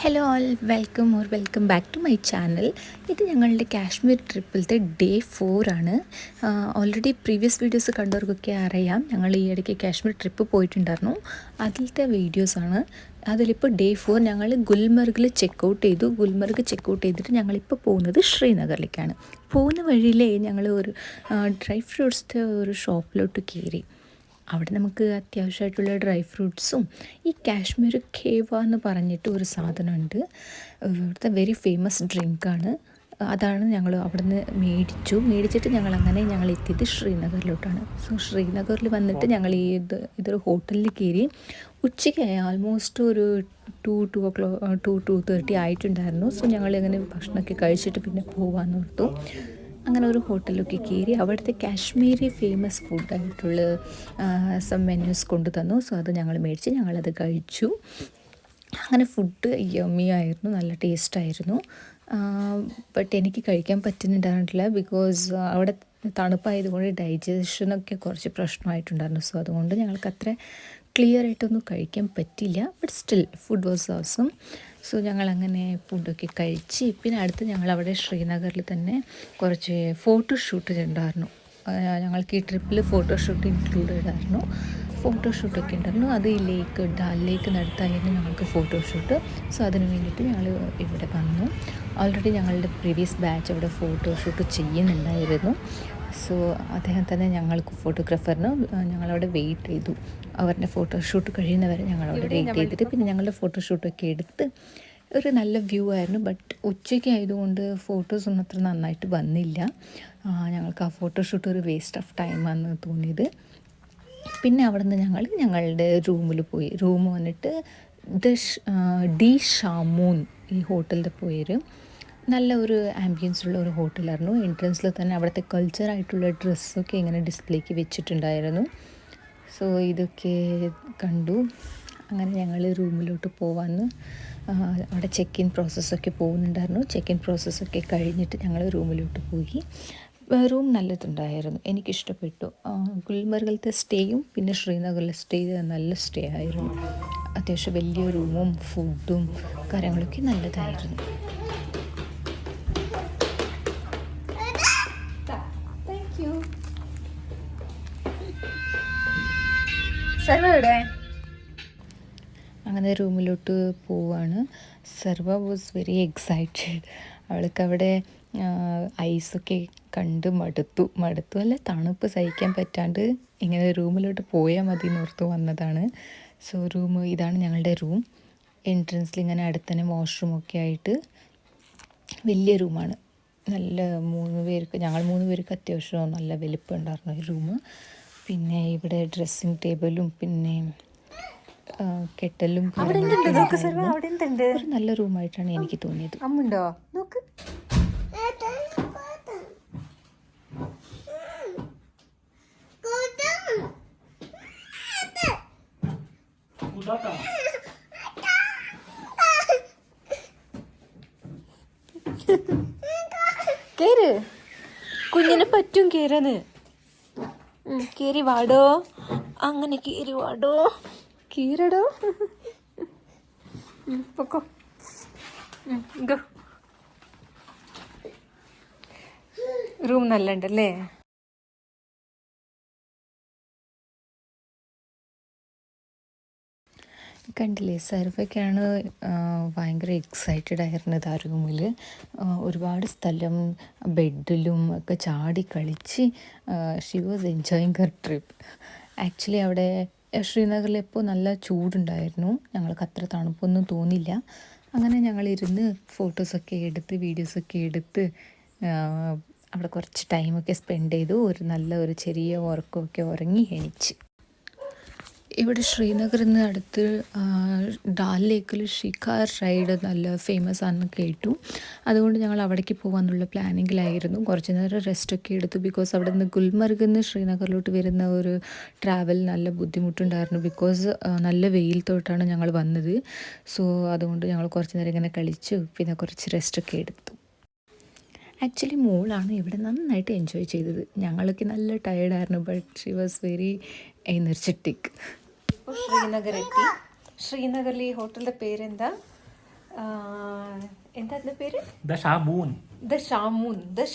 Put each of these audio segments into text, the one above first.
Hello all, welcome back to my channel. ഇത് ഞങ്ങളുടെ Kashmir ട്രിപ്പിലത്തെ day 4 ആണ്. ഓൾറെഡി പ്രീവിയസ് വീഡിയോസ് കണ്ടവർക്കൊക്കെ അറിയാം, ഞങ്ങൾ ഈ ഇടയ്ക്ക് കാശ്മീർ ട്രിപ്പ് പോയിട്ടുണ്ടായിരുന്നു. അതിലത്തെ വീഡിയോസാണ്. അതിലിപ്പോൾ ഡേ 4 ഞങ്ങൾ ഗുൽമർഗിൽ ചെക്കൗട്ട് ചെയ്തു. ഗുൽമർഗ് ചെക്കൗട്ട് ചെയ്തിട്ട് ഞങ്ങളിപ്പോൾ പോകുന്നത് ശ്രീനഗറിലേക്കാണ്. പോകുന്ന വഴിയിലേ ഞങ്ങൾ ഒരു ഡ്രൈ ഫ്രൂട്ട്സിൻ്റെ ഒരു ഷോപ്പിലോട്ട് കയറി. അവിടെ നമുക്ക് അത്യാവശ്യമായിട്ടുള്ള ഡ്രൈ ഫ്രൂട്ട്സും ഈ കാശ്മീർ ഖേവ എന്ന് പറഞ്ഞിട്ട് ഒരു സാധനമുണ്ട്. ഇവിടുത്തെ വെരി ഫേമസ് ഡ്രിങ്കാണ്. അതാണ് ഞങ്ങൾ അവിടെ നിന്ന് മേടിച്ചിട്ട് ഞങ്ങൾ എത്തിയത് ശ്രീനഗറിലോട്ടാണ്. സോ ശ്രീനഗറിൽ വന്നിട്ട് ഞങ്ങൾ ഇതൊരു ഹോട്ടലിൽ കയറി. ഉച്ചയ്ക്കായി ആൾമോസ്റ്റ് ഒരു 2:30 ആയിട്ടുണ്ടായിരുന്നു. സോ ഞങ്ങൾ അങ്ങനെ ഭക്ഷണമൊക്കെ കഴിച്ചിട്ട് പിന്നെ പോകാമെന്ന് ഓർത്തു. അങ്ങനെ ഒരു ഹോട്ടലിലൊക്കെ കയറി. അവിടുത്തെ കാശ്മീരി ഫേമസ് ഫുഡായിട്ടുള്ള സം മെന്യൂസ് കൊണ്ടു തന്നു. സോ അത് ഞങ്ങൾ മേടിച്ച് ഞങ്ങളത് കഴിച്ചു. അങ്ങനെ ഫുഡ് യമ്മി ആയിരുന്നു, നല്ല ടേസ്റ്റായിരുന്നു. ബട്ട് എനിക്ക് കഴിക്കാൻ പറ്റുന്നുണ്ടായിരുന്നില്ല, ബിക്കോസ് അവിടെ തണുപ്പായതുകൊണ്ട് ഡൈജഷനൊക്കെ കുറച്ച് പ്രശ്നമായിട്ടുണ്ടായിരുന്നു. സോ അതുകൊണ്ട് ഞങ്ങൾക്ക് അത്ര ക്ലിയർ ആയിട്ടൊന്നും കഴിക്കാൻ പറ്റില്ല. But still food was awesome. So ഞങ്ങളങ്ങനെ ഫുഡൊക്കെ കഴിച്ച് പിന്നെ അടുത്ത് ഞങ്ങളവിടെ ശ്രീനഗറിൽ തന്നെ കുറച്ച് ഫോട്ടോഷൂട്ട് ഉണ്ടായിരുന്നു. ഞങ്ങൾക്ക് ഈ ട്രിപ്പിൽ ഫോട്ടോഷൂട്ട് ഇൻക്ലൂഡഡ് ആയിരുന്നു. ഫോട്ടോഷൂട്ടൊക്കെ ഉണ്ടായിരുന്നു. അത് ഈ ഡാൽ ലേക്കിനടുത്തായിരുന്നു ഞങ്ങൾക്ക് ഫോട്ടോഷൂട്ട്. സോ അതിന് വേണ്ടിയിട്ട് ഞങ്ങൾ ഇവിടെ വന്നു. ഓൾറെഡി ഞങ്ങളുടെ പ്രീവിയസ് ബാച്ച് അവിടെ ഫോട്ടോഷൂട്ട് ചെയ്യുന്നുണ്ടായിരുന്നു. സോ അദ്ദേഹം തന്നെ ഞങ്ങൾക്ക് ഫോട്ടോഗ്രാഫറിന് ഞങ്ങളവിടെ വെയിറ്റ് ചെയ്തു. അവരുടെ ഫോട്ടോഷൂട്ട് കഴിയുന്നവരെ ഞങ്ങളവിടെ വെയിറ്റ് ചെയ്തിട്ട് പിന്നെ ഞങ്ങളുടെ ഫോട്ടോഷൂട്ടൊക്കെ എടുത്ത് ഒരു നല്ല വ്യൂ ആയിരുന്നു. ബട്ട് ഉച്ചയ്ക്ക് ആയതുകൊണ്ട് ഫോട്ടോസൊന്നും അത്ര നന്നായിട്ട് വന്നില്ല. ഞങ്ങൾക്ക് ആ ഫോട്ടോഷൂട്ട് ഒരു വേസ്റ്റ് ഓഫ് ടൈമാണെന്ന് തോന്നിയത്. പിന്നെ അവിടെ നിന്ന് ഞങ്ങളുടെ റൂമിൽ പോയി. റൂം വന്നിട്ട് ഡി ഷാമൂൻ ഈ ഹോട്ടലിൻ്റെ പേര്. നല്ല ഒരു ആംബിയൻസ് ഉള്ള ഒരു ഹോട്ടലായിരുന്നു. എൻട്രൻസിൽ തന്നെ അവിടുത്തെ കൾച്ചറായിട്ടുള്ള ഡ്രസ്സൊക്കെ ഇങ്ങനെ ഡിസ്പ്ലേക്ക് വെച്ചിട്ടുണ്ടായിരുന്നു. സോ ഇതൊക്കെ കണ്ടു. അങ്ങനെ ഞങ്ങൾ റൂമിലോട്ട് പോവാന്ന് അവിടെ ചെക്ക് ഇൻ പ്രോസസ്സൊക്കെ പോകുന്നുണ്ടായിരുന്നു. ചെക്ക് ഇൻ പ്രോസസ്സൊക്കെ കഴിഞ്ഞിട്ട് ഞങ്ങൾ റൂമിലോട്ട് പോയി. റൂം നല്ലതുണ്ടായിരുന്നു, എനിക്കിഷ്ടപ്പെട്ടു. ഗുൽമർഗിലത്തെ സ്റ്റേയും പിന്നെ ശ്രീനഗറിലെ സ്റ്റേ നല്ല സ്റ്റേ ആയിരുന്നു. അത്യാവശ്യം വലിയ റൂമും ഫുഡും കാര്യങ്ങളൊക്കെ നല്ലതായിരുന്നു. അങ്ങനെ റൂമിലോട്ട് പോവാണ്. സർവ വാസ് വെരി എക്സൈറ്റഡ്. അവൾക്കവിടെ ഐസൊക്കെ കണ്ട് മടുത്തു അല്ല, തണുപ്പ് സഹിക്കാൻ പറ്റാണ്ട് ഇങ്ങനെ റൂമിലോട്ട് പോയാൽ മതി എന്നോർത്ത് വന്നതാണ്. സോ ഇതാണ് ഞങ്ങളുടെ റൂം. എൻട്രൻസിൽ ഇങ്ങനെ അടുത്തന്നെ വാഷ്റൂമൊക്കെ ആയിട്ട് വലിയ റൂമാണ്. നല്ല ഞങ്ങൾ 3 പേർക്ക് അത്യാവശ്യം നല്ല വലിപ്പം ഉണ്ടായിരുന്നു ഈ റൂം. പിന്നെ ഇവിടെ ഡ്രസ്സിങ് ടേബിളും പിന്നെ കെട്ടലും ഒരു നല്ല റൂമായിട്ടാണ് എനിക്ക് തോന്നിയത്. അമ്മുണ്ടോ നോക്ക്. കേറ്, കുഞ്ഞിനെ പറ്റും കേറാന്. കേറി വാടോ, അങ്ങനെ കേറി വാടോ, കീരടോ. പൊക്കോ. റൂം നല്ല ഉണ്ടല്ലേ. കണ്ടില്ലേ, സർവയ്ക്കാണ് ഭയങ്കര എക്സൈറ്റഡ് ആയിരുന്നത് ആ റൂമിൽ. ഒരുപാട് സ്ഥലം ബെഡിലും ഒക്കെ ചാടി കളിച്ച് she was enjoying Har trip. Actually അവിടെ ശ്രീനഗറിൽ ഇപ്പോൾ നല്ല ചൂടുണ്ടായിരുന്നു. ഞങ്ങൾക്ക് അത്ര തണുപ്പൊന്നും തോന്നില്ല. അങ്ങനെ ഞങ്ങളിരുന്ന് ഫോട്ടോസൊക്കെ എടുത്ത് വീഡിയോസൊക്കെ എടുത്ത് അവിടെ കുറച്ച് ടൈമൊക്കെ സ്പെൻഡ് ചെയ്തു. ഒരു ചെറിയ ഉറക്കമൊക്കെ ഉറങ്ങി എണിച്ച്. ഇവിടെ ശ്രീനഗറിൽ നിന്ന് അടുത്ത് ഡാൽ ലേക്കിൽ ഷിക്കാർ റൈഡ് നല്ല ഫേമസ് ആണെന്ന് കേട്ടു. അതുകൊണ്ട് ഞങ്ങൾ അവിടേക്ക് പോകാമെന്നുള്ള പ്ലാനിങ്ങിലായിരുന്നു. കുറച്ച് നേരം റെസ്റ്റൊക്കെ എടുത്തു. ബിക്കോസ് അവിടെ നിന്ന് ഗുൽമർഗിൽ നിന്ന് ശ്രീനഗറിലോട്ട് വരുന്ന ഒരു ട്രാവൽ നല്ല ബുദ്ധിമുട്ടുണ്ടായിരുന്നു. ബിക്കോസ് നല്ല വെയിൽ തൊട്ടാണ് ഞങ്ങൾ വന്നത്. സോ അതുകൊണ്ട് ഞങ്ങൾ കുറച്ച് നേരം ഇങ്ങനെ കളിച്ചു പിന്നെ കുറച്ച് റെസ്റ്റൊക്കെ എടുത്തു. ആക്ച്വലി മോളാണ് ഇവിടെ നന്നായിട്ട് എൻജോയ് ചെയ്തത്. ഞങ്ങളൊക്കെ നല്ല ടയേർഡായിരുന്നു. But she was very energetic. Srinagar എത്തി. ശ്രീനഗറിൽ ഈ ഹോട്ടലിൻ്റെ പേരെന്താ? എന്താ അതിന്റെ പേര്? ദ ഷാബൂൻ. ദ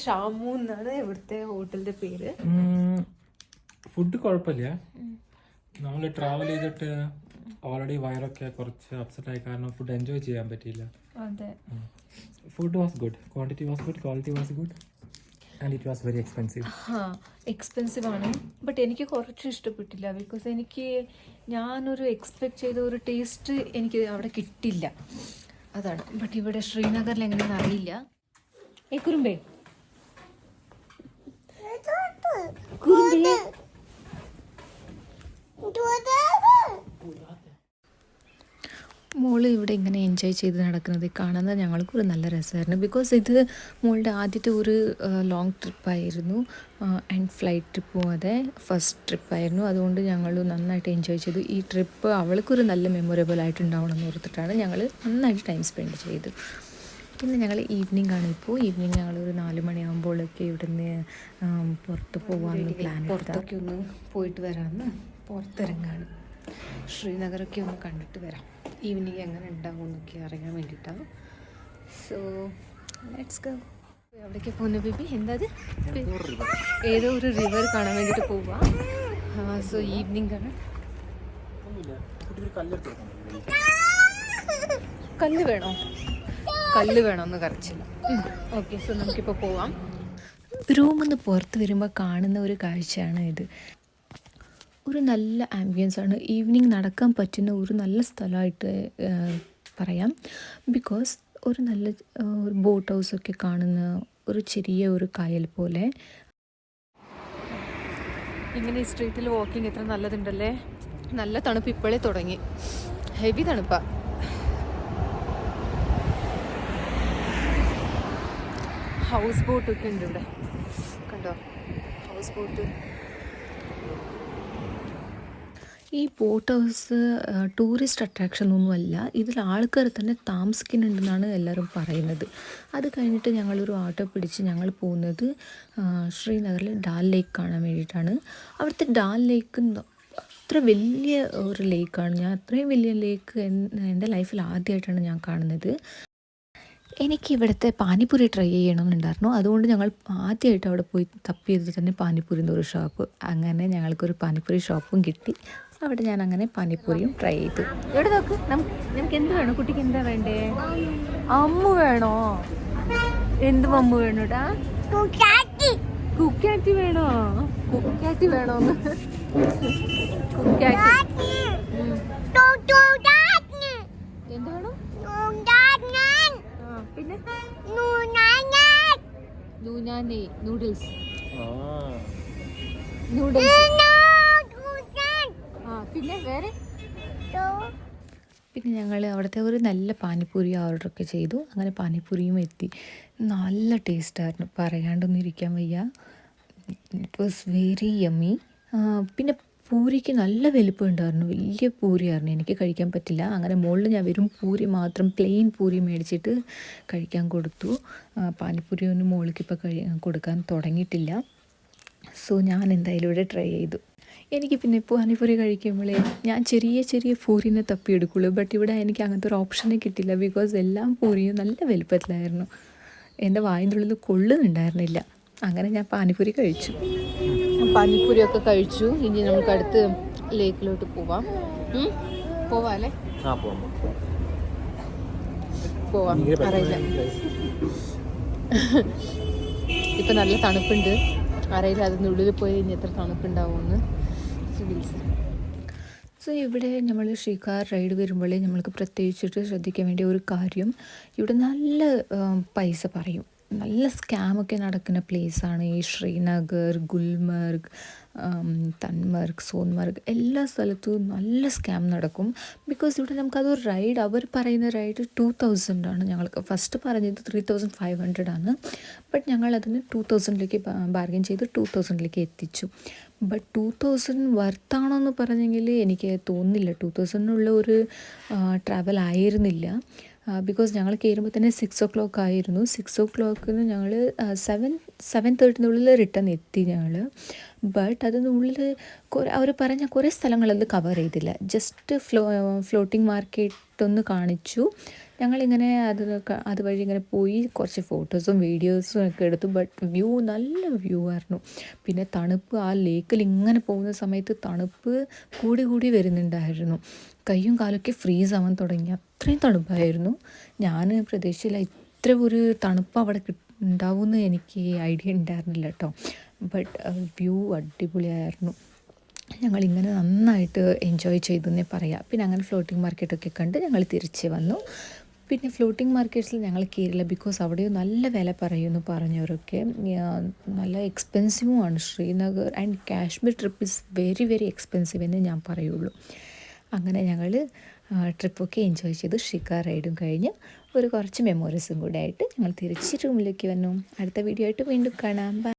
ഷാമൂൻ എന്നാണ് ഇവിടുത്തെ ഹോട്ടലിന്റെ പേര്. ഫുഡ് കുഴപ്പമില്ല. നമ്മൾ ട്രാവൽ ചെയ്തിട്ട് ഓൾറെഡി വയറൊക്കെ കുറച്ച് അപ്സെറ്റ് ആയി, കാരണം ഫുഡ് എൻജോയ് ചെയ്യാൻ പറ്റിയില്ല. അതെ, food was good, quantity was good, quality was good, and it was very expensive. Expensive ആണ്. ബട്ട് എനിക്ക് കുറച്ചും ഇഷ്ടപ്പെട്ടില്ല. ബിക്കോസ് ഞാനൊരു എക്സ്പെക്ട് ചെയ്ത ഒരു ടേസ്റ്റ് എനിക്ക് അവിടെ കിട്ടില്ല, അതാണ്. ബട്ട് ഇവിടെ ശ്രീനഗറിൽ എങ്ങനെയാണെന്ന് അറിയില്ല. കുറുമ്പേ കുറുമ്പേ മോള് ഇവിടെ ഇങ്ങനെ എൻജോയ് ചെയ്ത് നടക്കുന്നത് കാണുന്നത് ഞങ്ങൾക്കൊരു നല്ല രസമായിരുന്നു. ബിക്കോസ് ഇത് മോളുടെ ആദ്യത്തെ ഒരു ലോങ് ട്രിപ്പായിരുന്നു, ആൻഡ് ഫ്ലൈറ്റ് ട്രിപ്പും അതെ ഫസ്റ്റ് ട്രിപ്പായിരുന്നു. അതുകൊണ്ട് ഞങ്ങൾ നന്നായിട്ട് എൻജോയ് ചെയ്തു. ഈ ട്രിപ്പ് അവൾക്കൊരു നല്ല മെമ്മറബിൾ ആയിട്ടുണ്ടാവണം എന്ന് ഓർത്തിട്ടാണ് ഞങ്ങൾ നന്നായിട്ട് ടൈം സ്പെൻഡ് ചെയ്തു. പിന്നെ ഞങ്ങൾ ഈവനിങ് ആണ് ഇപ്പോൾ. ഈവനിങ് ഞങ്ങളൊരു 4 മണിയാകുമ്പോഴൊക്കെ ഇവിടുന്ന് പുറത്ത് പോകാമെന്ന് പ്ലാൻ ചെയ്താൽ പുറത്തൊക്കെ ഒന്ന് പോയിട്ട് വരാമെന്ന് പുറത്തിറങ്ങാണ്. ശ്രീനഗറൊക്കെ ഒന്ന് കണ്ടിട്ട് വരാം. ഈവനിങ് എങ്ങനെ ഉണ്ടാവും എന്നൊക്കെ അറിയാൻ വേണ്ടിയിട്ടാണ്. So let's go. എവിടേക്ക് പോകുന്നു ബേബി? എന്താ അത്? ഏതോ ഒരു റിവർ കാണാൻ വേണ്ടിയിട്ട് പോവാ. സോ ഈവനിങ് ആണ്. കല്ല് വേണോ? കല്ല് വേണമെന്ന് കരച്ചില്ല. ഓക്കെ, സോ നമുക്കിപ്പോൾ പോവാം. റൂമിൽ നിന്ന് പുറത്ത് വരുമ്പോൾ കാണുന്ന ഒരു കാഴ്ചയാണ് ഇത്. ഒരു നല്ല ആംബിയൻസ് ആണ്. ഈവനിങ് നടക്കാൻ പറ്റുന്ന ഒരു നല്ല സ്ഥലമായിട്ട് പറയാം. ബിക്കോസ് ഒരു നല്ല ഒരു ബോട്ട് ഹൗസൊക്കെ കാണുന്ന ഒരു ചെറിയ ഒരു കായൽ പോലെ. ഇങ്ങനെ ഈ സ്ട്രീറ്റിൽ വാക്കിംഗ് എത്ര നല്ലതുണ്ടല്ലേ. നല്ല തണുപ്പ് ഇപ്പോഴേ തുടങ്ങി, ഹെവി തണുപ്പാ. ഹൗസ് ബോട്ടൊക്കെ ഉണ്ട് ഇവിടെ, കണ്ടോ? House boat. ഈ ബോട്ട് ഹൗസ് ടൂറിസ്റ്റ് അട്രാക്ഷൻ ഒന്നുമല്ല. ഇതിൽ ആൾക്കാർ തന്നെ താമസിക്കുന്നുണ്ടെന്നാണ് എല്ലാവരും പറയുന്നത്. അത് കഴിഞ്ഞിട്ട് ഞങ്ങളൊരു ഓട്ടോ പിടിച്ച് ഞങ്ങൾ പോകുന്നത് ശ്രീനഗറിൽ ഡാൽ ലേക്ക് കാണാൻ വേണ്ടിയിട്ടാണ്. അവിടുത്തെ ഡാൽ ലേക്ക് അത്ര വലിയ ഒരു ലേക്കാണ്. ഞാൻ അത്രയും വലിയ ലേക്ക് എൻ്റെ ലൈഫിൽ ആദ്യമായിട്ടാണ് ഞാൻ കാണുന്നത്. എനിക്ക് ഇവിടുത്തെ പാനിപ്പൂരി ട്രൈ ചെയ്യണമെന്നുണ്ടായിരുന്നു. അതുകൊണ്ട് ഞങ്ങൾ ആദ്യമായിട്ട് അവിടെ പോയി തപ്പിയത് തന്നെ പാനിപ്പൂരിൻ്റെ ഒരു ഷോപ്പ്. അങ്ങനെ ഞങ്ങൾക്കൊരു പാനിപ്പൂരി ഷോപ്പും കിട്ടി. അവിടെ ഞാൻ അങ്ങനെ പാനിപ്പൂരിയും ട്രൈ ചെയ്തു. എവിടെ നോക്ക്, നമുക്ക് എന്ത് വേണം? കുട്ടിക്ക് എന്താ വേണ്ടേ? അമ്മു വേണോ? എന്ത് അമ്മു വേണോടാ? കുക്കാറ്റി വേണോ? കുക്കാറ്റി വേണോന്ന്? കുക്കാറ്റി എന്ത് വേണം? പിന്നെ നൂനാനെ നൂഡിൽസ്. പിന്നെ വേറെ പിന്നെ ഞങ്ങൾ അവിടുത്തെ ഒരു നല്ല പാനിപ്പൂരി ഓർഡറൊക്കെ ചെയ്തു. അങ്ങനെ പാനിപ്പൂരിയും എത്തി. നല്ല ടേസ്റ്റായിരുന്നു, പറയാണ്ടൊന്നും ഇരിക്കാൻ വയ്യ. It was very yummy. പിന്നെ പൂരിക്ക് നല്ല വലിപ്പം ഉണ്ടായിരുന്നു, വലിയ പൂരിയായിരുന്നു. എനിക്ക് കഴിക്കാൻ പറ്റില്ല. അങ്ങനെ മുകളിൽ ഞാൻ വെറും പൂരി മാത്രം, പ്ലെയിൻ പൂരി മേടിച്ചിട്ട് കഴിക്കാൻ കൊടുത്തു. പാനിപ്പൂരി ഒന്നും മുകളിലേക്ക് ഇപ്പോൾ കൊടുക്കാൻ തുടങ്ങിയിട്ടില്ല. സോ ഞാൻ എന്തായാലും ഇവിടെ ട്രൈ ചെയ്തു. എനിക്ക് പിന്നെ പാനിപ്പൂരി കഴിക്കുമ്പോഴേ ഞാൻ ചെറിയ ചെറിയ പൂരിനെ തപ്പിയെടുക്കുള്ളൂ. ബട്ട് ഇവിടെ എനിക്ക് അങ്ങനത്തെ ഒരു ഓപ്ഷനെ കിട്ടില്ല. ബിക്കോസ് എല്ലാം പൂരിയും നല്ല വലുപ്പത്തിലായിരുന്നു. എൻ്റെ വായിൻ്റെ ഉള്ളിൽ കൊള്ളുന്നുണ്ടായിരുന്നില്ല. അങ്ങനെ ഞാൻ പാനിപ്പൂരി കഴിച്ചു. പാനിപ്പൂരിയൊക്കെ കഴിച്ചു. ഇനി നമുക്ക് അടുത്ത് ലേക്കിലോട്ട് പോവാം. പോവാല്ലേ? പോവാം. അറിയില്ല, ഇപ്പം നല്ല തണുപ്പുണ്ട്. അറിയില്ല അതിനുള്ളിൽ പോയി കഴിഞ്ഞ് എത്ര തണുപ്പുണ്ടാവുമെന്ന്. സോ ഇവിടെ നമ്മൾ ഷിക്കാർ റൈഡ് വരുമ്പോഴേ നമ്മൾക്ക് പ്രത്യേകിച്ചിട്ട് ശ്രദ്ധിക്കാൻ വേണ്ടിയ ഒരു കാര്യം, ഇവിടെ നല്ല പൈസ പറയും. നല്ല സ്കാമൊക്കെ നടക്കുന്ന പ്ലേസാണ് ഈ ശ്രീനഗർ, ഗുൽമർഗ്, തൻമർഗ്, സോൻമർഗ് എല്ലാ സ്ഥലത്തും നല്ല സ്കാം നടക്കും. ബിക്കോസ് ഇവിടെ നമുക്കതൊരു റൈഡ്, അവർ പറയുന്ന റൈഡ് 2000 ആണ്. ഞങ്ങൾക്ക് ഫസ്റ്റ് പറഞ്ഞത് 3500 ആണ്. ബട്ട് ഞങ്ങളതിന് 2000ലേക്ക് ബാർഗൈൻ ചെയ്ത് 2000ലേക്ക് എത്തിച്ചു. ബട്ട് 2000 വർത്താണോ എന്ന് പറഞ്ഞെങ്കിൽ എനിക്ക് തോന്നുന്നില്ല. 2000 ഒരു ട്രാവൽ ആയിരുന്നില്ല. ബിക്കോസ് ഞങ്ങൾ കയറുമ്പോൾ തന്നെ 6 o'clock ആയിരുന്നു. 6 o'clock ഞങ്ങൾ 7:30 റിട്ടേൺ എത്തി ഞങ്ങൾ. ബട്ട് അതിനുള്ളിൽ അവർ പറഞ്ഞ കുറേ സ്ഥലങ്ങളത് കവർ ചെയ്തില്ല. ജസ്റ്റ് ഫ്ലോട്ടിംഗ് മാർക്കറ്റ് ഒന്ന് കാണിച്ചു. ഞങ്ങളിങ്ങനെ അതുവഴി ഇങ്ങനെ പോയി കുറച്ച് ഫോട്ടോസും വീഡിയോസും ഒക്കെ എടുത്തു. ബട്ട് വ്യൂ നല്ല വ്യൂ ആയിരുന്നു. പിന്നെ തണുപ്പ്, ആ ലേക്കിൽ ഇങ്ങനെ പോകുന്ന സമയത്ത് തണുപ്പ് കൂടി വരുന്നുണ്ടായിരുന്നു. കയ്യും കാലൊക്കെ ഫ്രീസ് ആവാൻ തുടങ്ങി, അത്രയും തണുപ്പായിരുന്നു. ഞാൻ പ്രതീക്ഷിച്ചില്ല ഇത്ര ഒരു തണുപ്പ് അവിടെ ഉണ്ടാവുമെന്ന് എനിക്ക് ഐഡിയ ഉണ്ടായിരുന്നില്ല കേട്ടോ. ബട്ട് വ്യൂ അടിപൊളിയായിരുന്നു. ഞങ്ങളിങ്ങനെ നന്നായിട്ട് എൻജോയ് ചെയ്തെന്നേ പറയാം. പിന്നെ അങ്ങനെ ഫ്ലോട്ടിംഗ് മാർക്കറ്റൊക്കെ കണ്ട് ഞങ്ങൾ തിരിച്ച് വന്നു. പിന്നെ ഫ്ലോട്ടിംഗ് മാർക്കറ്റ്സിൽ ഞങ്ങൾ കയറില്ല, ബിക്കോസ് അവിടെയും നല്ല വില പറയുമെന്ന് പറഞ്ഞവരൊക്കെ. നല്ല എക്സ്പെൻസീവുമാണ് Srinagar and Kashmir trip is very very expensive എന്ന് ഞാൻ പറയുള്ളൂ. അങ്ങനെ ഞങ്ങൾ ട്രിപ്പൊക്കെ എൻജോയ് ചെയ്തു. ഷിക്കാർ റൈഡും കഴിഞ്ഞ് കുറച്ച് മെമ്മോറീസും കൂടെ ആയിട്ട് ഞങ്ങൾ തിരിച്ച് റൂമിലേക്ക് വന്നു. അടുത്ത വീഡിയോ ആയിട്ട് വീണ്ടും കാണാം. ബൈ.